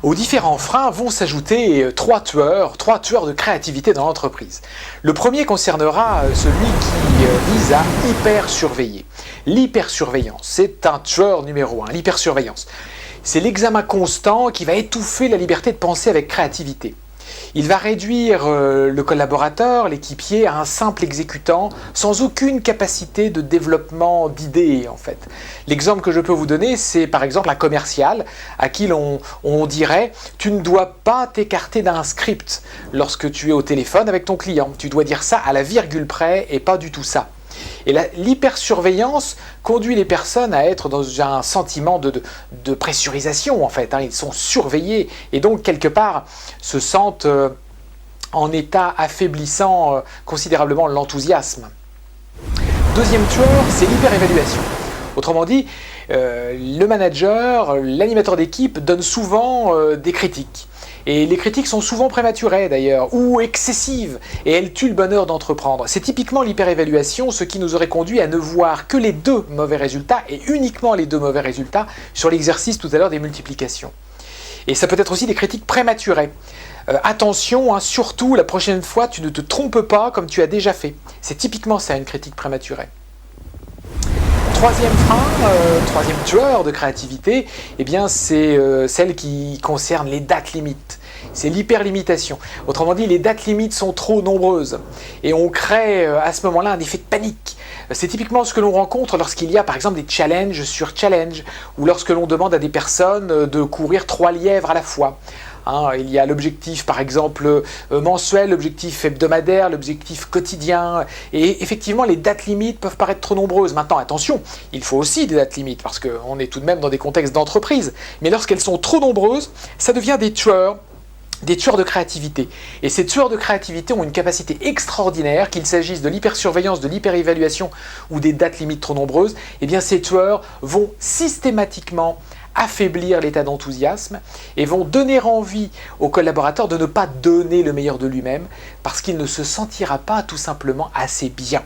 Aux différents freins vont s'ajouter trois tueurs de créativité dans l'entreprise. Le premier concernera celui qui vise à hyper-surveiller. L'hypersurveillance, c'est un tueur numéro 1, l'hypersurveillance. C'est l'examen constant qui va étouffer la liberté de penser avec créativité. Il va réduire le collaborateur, l'équipier, à un simple exécutant, sans aucune capacité de développement d'idées, en fait. L'exemple que je peux vous donner, c'est par exemple un commercial à qui on dirait « Tu ne dois pas t'écarter d'un script lorsque tu es au téléphone avec ton client. Tu dois dire ça à la virgule près et pas du tout ça. » Et l'hypersurveillance conduit les personnes à être dans un sentiment de pressurisation, en fait. Ils sont surveillés et donc, quelque part, se sentent en état affaiblissant considérablement l'enthousiasme. Deuxième tueur, c'est l'hyperévaluation. Autrement dit, le manager, l'animateur d'équipe donne souvent des critiques. Et les critiques sont souvent prématurées d'ailleurs, ou excessives, et elles tuent le bonheur d'entreprendre. C'est typiquement l'hyperévaluation, ce qui nous aurait conduit à ne voir que les deux mauvais résultats, et uniquement les deux mauvais résultats, sur l'exercice tout à l'heure des multiplications. Et ça peut être aussi des critiques prématurées. Attention, surtout la prochaine fois, tu ne te trompes pas comme tu as déjà fait. C'est typiquement ça, une critique prématurée. Troisième frein, troisième tueur de créativité, eh bien c'est celle qui concerne les dates limites. C'est l'hyperlimitation. Autrement dit, les dates limites sont trop nombreuses. Et on crée à ce moment-là un effet de panique. C'est typiquement ce que l'on rencontre lorsqu'il y a par exemple des challenges sur challenge, ou lorsque l'on demande à des personnes de courir 3 lièvres à la fois. Il y a l'objectif par exemple mensuel, l'objectif hebdomadaire, l'objectif quotidien, et effectivement les dates limites peuvent paraître trop nombreuses. Maintenant attention, il faut aussi des dates limites parce qu'on est tout de même dans des contextes d'entreprise, mais lorsqu'elles sont trop nombreuses, ça devient des tueurs de créativité. Et ces tueurs de créativité ont une capacité extraordinaire, qu'il s'agisse de l'hypersurveillance, de l'hyperévaluation ou des dates limites trop nombreuses, eh bien ces tueurs vont systématiquement affaiblir l'état d'enthousiasme et vont donner envie au collaborateur de ne pas donner le meilleur de lui-même parce qu'il ne se sentira pas tout simplement assez bien.